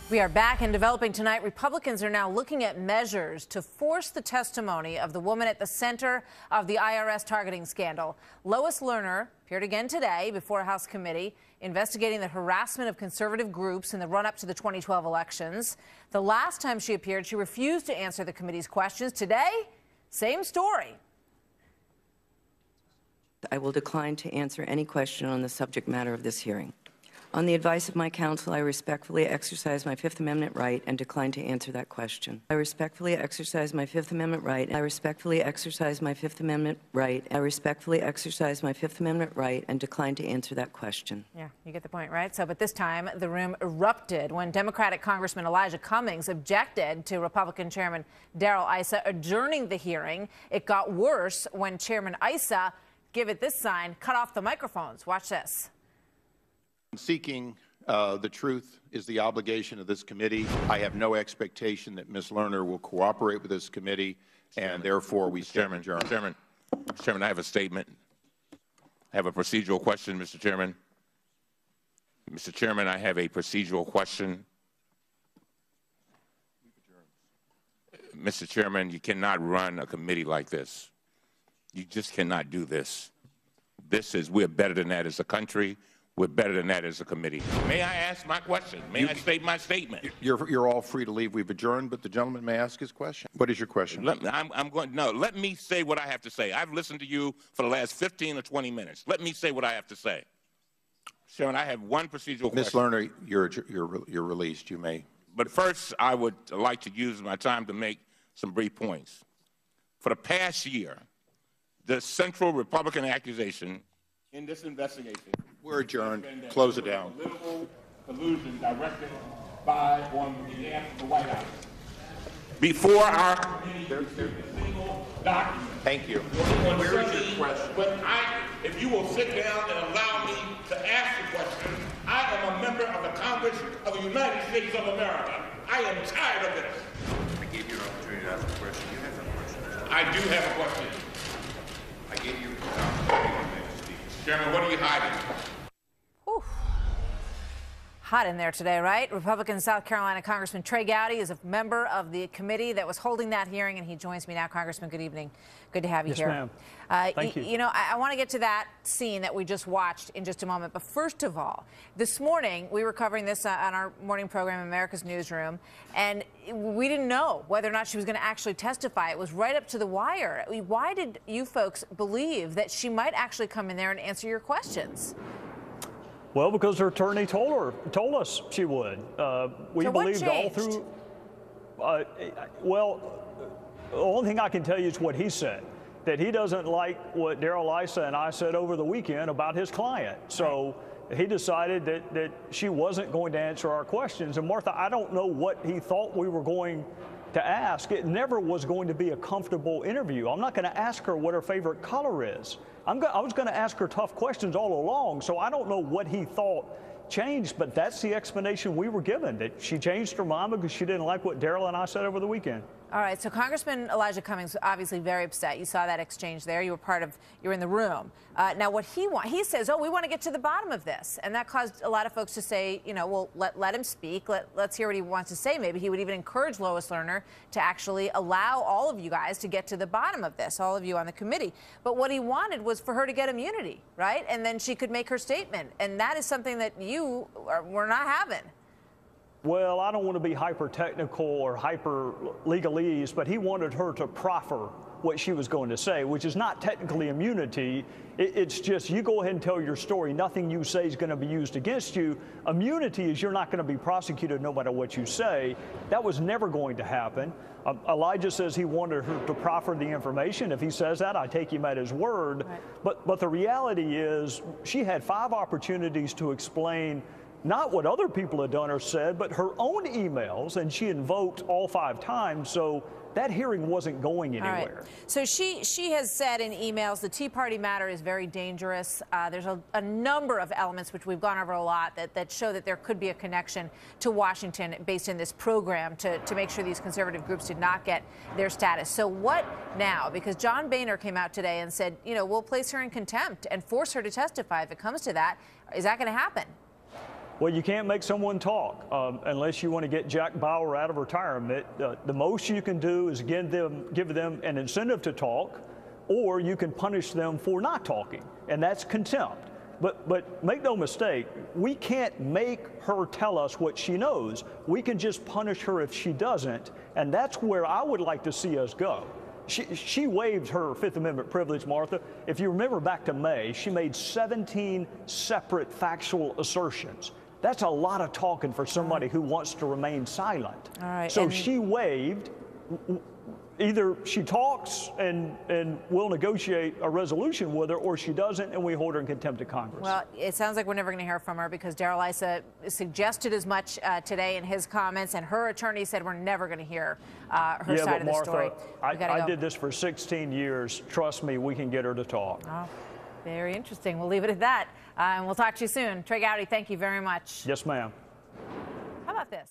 We are back and developing tonight. Republicans are now looking at measures to force the testimony of the woman at the center of the IRS targeting scandal. Lois Lerner appeared again today before a House committee investigating the harassment of conservative groups in the run-up to the 2012 elections. The last time she appeared, she refused to answer the committee's questions. Today, same story. I will decline to answer any question on the subject matter of this hearing. On the advice of my counsel, I respectfully exercise my Fifth Amendment right and decline to answer that question. I respectfully exercise my Fifth Amendment right. I respectfully exercise my Fifth Amendment right. I respectfully exercise my Fifth Amendment right and decline to answer that question. Yeah, you get the point, right? So, but this time, the room erupted when Democratic Congressman Elijah Cummings objected to Republican Chairman Darrell Issa adjourning the hearing. It got worse when Chairman Issa, give it this sign, cut off the microphones. Watch this. Seeking the truth is the obligation of this committee. I have no expectation that Ms. Lerner will cooperate with this committee, and therefore we stand adjourned. Chairman, I have a statement. I have a procedural question, Mr. Chairman. Mr. Chairman, I have a procedural question. Mr. Chairman, you cannot run a committee like this. You just cannot do this. We're better than that as a country. We're better than that as a committee. May I ask my question? May I state my statement? You're all free to leave. We've adjourned, but the gentleman may ask his question. What is your question? Let me say what I have to say. I've listened to you for the last 15 or 20 minutes. Let me say what I have to say. Chairman, I have one procedural question. Ms. Lerner, you're released. You may. But first, I would like to use my time to make some brief points. For the past year, the central Republican accusation in this investigation. We're adjourned. Close it down. Political collusion directed on behalf of the White House. Before our committee received a single document. Thank you. Where is your question? But if you will sit down and allow me to ask the question, I am a member of the Congress of the United States of America. I am tired of this. I gave you an opportunity to ask a question. You have a question. I do have a question. I gave you an opportunity to speak. Chairman, what are you hiding? Whew. Hot in there today, right? Republican South Carolina Congressman Trey Gowdy is a member of the committee that was holding that hearing, and he joins me now. Congressman, good evening. Good to have you here. Yes, ma'am. Thank you. You know, I want to get to that scene that we just watched in just a moment. But first of all, this morning, we were covering this on our morning program, America's Newsroom, and we didn't know whether or not she was going to actually testify. It was right up to the wire. Why did you folks believe that she might actually come in there and answer your questions? Well, because her attorney told us she would. We so believed what all changed? through. Well, the only thing I can tell you is what he said. That he doesn't like what Darrell Issa and I said over the weekend about his client. So he decided that she wasn't going to answer our questions. And Martha, I don't know what he thought we were going to ask. It never was going to be a comfortable interview. I'm not going to ask her what her favorite color is. I was going to ask her tough questions all along, so I don't know what he thought changed, but that's the explanation we were given, that she changed her mind because she didn't like what Darrell and I said over the weekend. All right, so Congressman Elijah Cummings was obviously very upset. You saw that exchange there. You were in the room. Now, what he says, oh, we want to get to the bottom of this. And that caused a lot of folks to say, you know, well, let him speak. Let's hear what he wants to say. Maybe he would even encourage Lois Lerner to actually allow all of you guys to get to the bottom of this, all of you on the committee. But what he wanted was for her to get immunity, right? And then she could make her statement. And that is something that you were not having. Well, I don't want to be hyper-technical or hyper-legalese, but he wanted her to proffer what she was going to say, which is not technically immunity. It's just you go ahead and tell your story. Nothing you say is going to be used against you. Immunity is you're not going to be prosecuted no matter what you say. That was never going to happen. Elijah says he wanted her to proffer the information. If he says that, I take him at his word. Right. But the reality is she had 5 opportunities to explain not what other people had done or said, but her own emails, and she invoked all 5 times, so that hearing wasn't going anywhere. Right. So she has said in emails the Tea Party matter is very dangerous. There's a number of elements, which we've gone over a lot, that show that there could be a connection to Washington based in this program to make sure these conservative groups did not get their status. So what now? Because John Boehner came out today and said, you know, we'll place her in contempt and force her to testify if it comes to that. Is that going to happen? Well, you can't make someone talk unless you want to get Jack Bauer out of retirement. The most you can do is give them an incentive to talk, or you can punish them for not talking, and that's contempt. But make no mistake, we can't make her tell us what she knows. We can just punish her if she doesn't, and that's where I would like to see us go. She waived her Fifth Amendment privilege, Martha. If you remember back to May, she made 17 separate factual assertions. That's a lot of talking for somebody who wants to remain silent. All right. So she waived. Either she talks and we'll negotiate a resolution with her, or she doesn't and we hold her in contempt of Congress. Well, it sounds like we're never going to hear from her because Darrell Issa suggested as much today in his comments, and her attorney said we're never going to hear her side of the story. I did this for 16 years. Trust me, we can get her to talk. Oh, very interesting. We'll leave it at that, and we'll talk to you soon. Trey Gowdy, thank you very much. Yes, ma'am. How about this?